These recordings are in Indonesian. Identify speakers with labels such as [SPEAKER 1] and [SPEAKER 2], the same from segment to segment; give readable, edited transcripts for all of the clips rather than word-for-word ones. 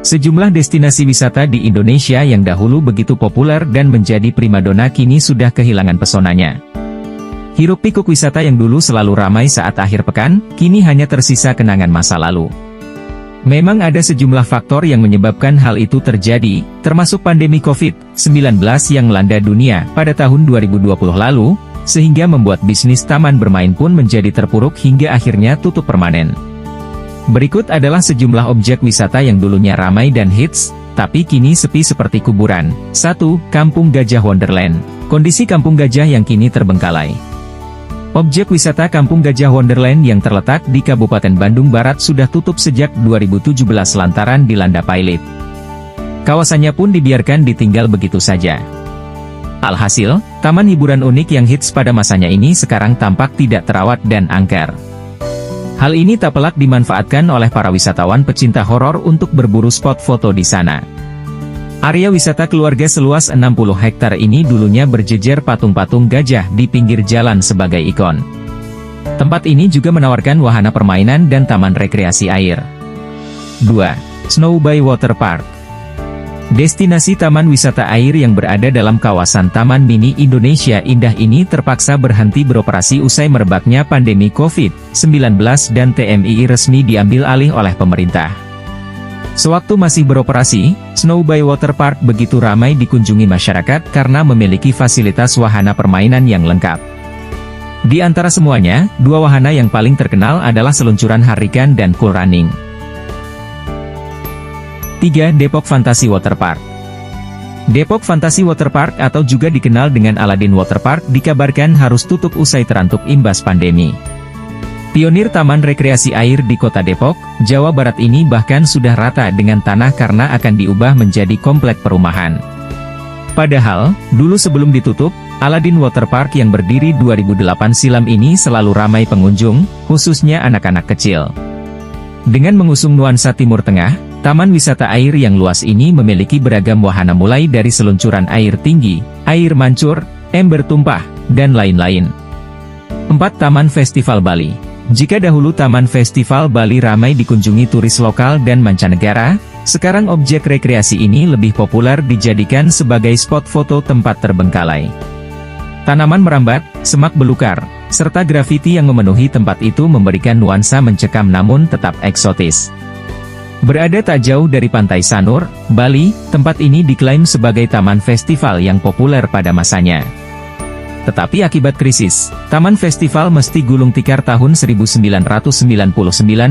[SPEAKER 1] Sejumlah destinasi wisata di Indonesia yang dahulu begitu populer dan menjadi primadona kini sudah kehilangan pesonanya. Hiruk-pikuk wisata yang dulu selalu ramai saat akhir pekan, kini hanya tersisa kenangan masa lalu. Memang ada sejumlah faktor yang menyebabkan hal itu terjadi, termasuk pandemi COVID-19 yang melanda dunia pada tahun 2020 lalu, sehingga membuat bisnis taman bermain pun menjadi terpuruk hingga akhirnya tutup permanen. Berikut adalah sejumlah objek wisata yang dulunya ramai dan hits, tapi kini sepi seperti kuburan. 1. Kampung Gajah Wonderland. Kondisi Kampung Gajah yang kini terbengkalai. Objek wisata Kampung Gajah Wonderland yang terletak di Kabupaten Bandung Barat sudah tutup sejak 2017 lantaran dilanda pailit. Kawasannya pun dibiarkan ditinggal begitu saja. Alhasil, taman hiburan unik yang hits pada masanya ini sekarang tampak tidak terawat dan angker. Hal ini tak pelak dimanfaatkan oleh para wisatawan pecinta horor untuk berburu spot foto di sana. Area wisata keluarga seluas 60 hektar ini dulunya berjejer patung-patung gajah di pinggir jalan sebagai ikon. Tempat ini juga menawarkan wahana permainan dan taman rekreasi air. 2. Snow Bay Water Park. Destinasi taman wisata air yang berada dalam kawasan Taman Mini Indonesia Indah ini terpaksa berhenti beroperasi usai merebaknya pandemi COVID-19 dan TMII resmi diambil alih oleh pemerintah. Sewaktu masih beroperasi, Snow Bay Water Park begitu ramai dikunjungi masyarakat karena memiliki fasilitas wahana permainan yang lengkap. Di antara semuanya, dua wahana yang paling terkenal adalah seluncuran harikan dan cool running. 3. Depok Fantasi Water Park. Depok Fantasi Water Park atau juga dikenal dengan Aladdin Water Park dikabarkan harus tutup usai terantuk imbas pandemi. Pionir taman rekreasi air di kota Depok, Jawa Barat ini bahkan sudah rata dengan tanah karena akan diubah menjadi komplek perumahan. Padahal, dulu sebelum ditutup, Aladdin Water Park yang berdiri 2008 silam ini selalu ramai pengunjung, khususnya anak-anak kecil. Dengan mengusung nuansa Timur Tengah, taman wisata air yang luas ini memiliki beragam wahana mulai dari seluncuran air tinggi, air mancur, ember tumpah, dan lain-lain. 4. Taman Festival Bali. Jika dahulu Taman Festival Bali ramai dikunjungi turis lokal dan mancanegara, sekarang objek rekreasi ini lebih populer dijadikan sebagai spot foto tempat terbengkalai. Tanaman merambat, semak belukar, serta grafiti yang memenuhi tempat itu memberikan nuansa mencekam namun tetap eksotis. Berada tak jauh dari Pantai Sanur, Bali, tempat ini diklaim sebagai taman festival yang populer pada masanya. Tetapi akibat krisis, taman festival mesti gulung tikar tahun 1999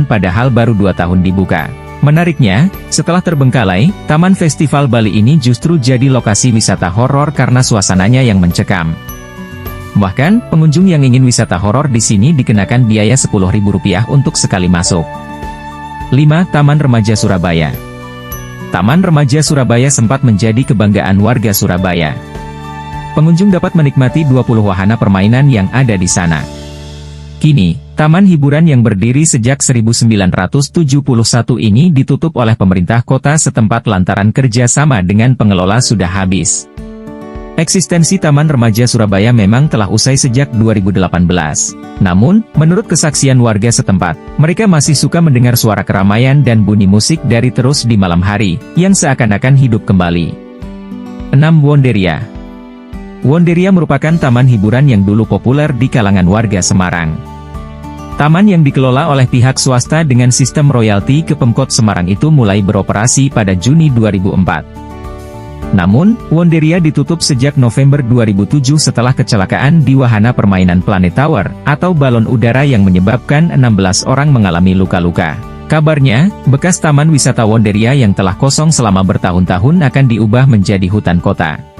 [SPEAKER 1] padahal baru 2 tahun dibuka. Menariknya, setelah terbengkalai, taman festival Bali ini justru jadi lokasi wisata horor karena suasananya yang mencekam. Bahkan, pengunjung yang ingin wisata horor di sini dikenakan biaya Rp10.000 untuk sekali masuk. 5. Taman Remaja Surabaya. Taman Remaja Surabaya sempat menjadi kebanggaan warga Surabaya. Pengunjung dapat menikmati 20 wahana permainan yang ada di sana. Kini, taman hiburan yang berdiri sejak 1971 ini ditutup oleh pemerintah kota setempat lantaran kerjasama dengan pengelola sudah habis. Eksistensi Taman Remaja Surabaya memang telah usai sejak 2018. Namun, menurut kesaksian warga setempat, mereka masih suka mendengar suara keramaian dan bunyi musik dari terus di malam hari, yang seakan-akan hidup kembali. 6. Wonderia. Wonderia merupakan taman hiburan yang dulu populer di kalangan warga Semarang. Taman yang dikelola oleh pihak swasta dengan sistem royalti ke Pemkot Semarang itu mulai beroperasi pada Juni 2004. Namun, Wonderia ditutup sejak November 2007 setelah kecelakaan di wahana permainan Planet Tower, atau balon udara yang menyebabkan 16 orang mengalami luka-luka. Kabarnya, bekas taman wisata Wonderia yang telah kosong selama bertahun-tahun akan diubah menjadi hutan kota.